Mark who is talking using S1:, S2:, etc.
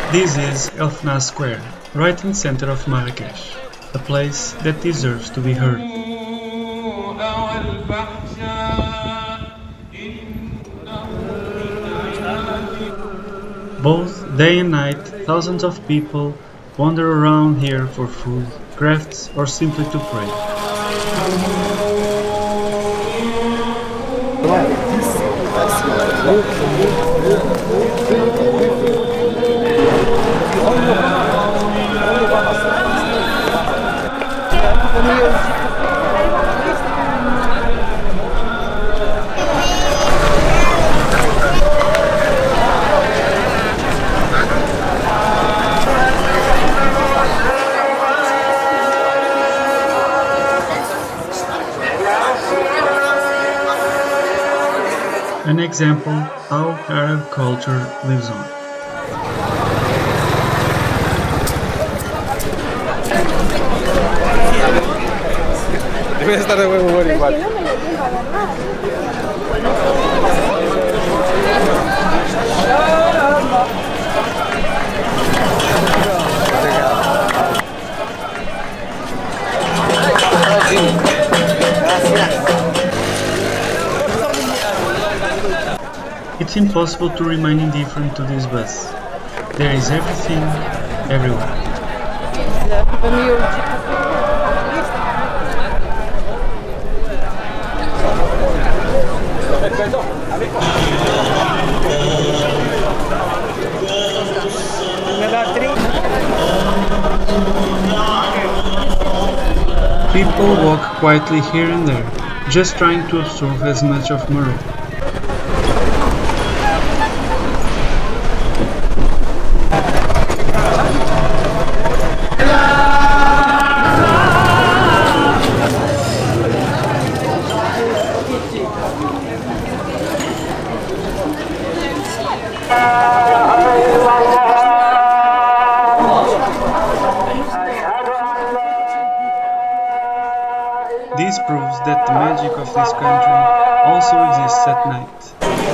S1: This is Elfnas Square, right in the center of Marrakesh, a place that deserves to be heard. Both day and night, thousands of people wander around here for food, crafts, or simply to pray. An example how Arab culture lives on.
S2: Debe estar de buen humor igual.
S1: It's impossible to remain indifferent to this bus. There is everything, everywhere. People walk quietly here and there, just trying to absorb as much of Morocco. This proves that the magic of this country also exists at night.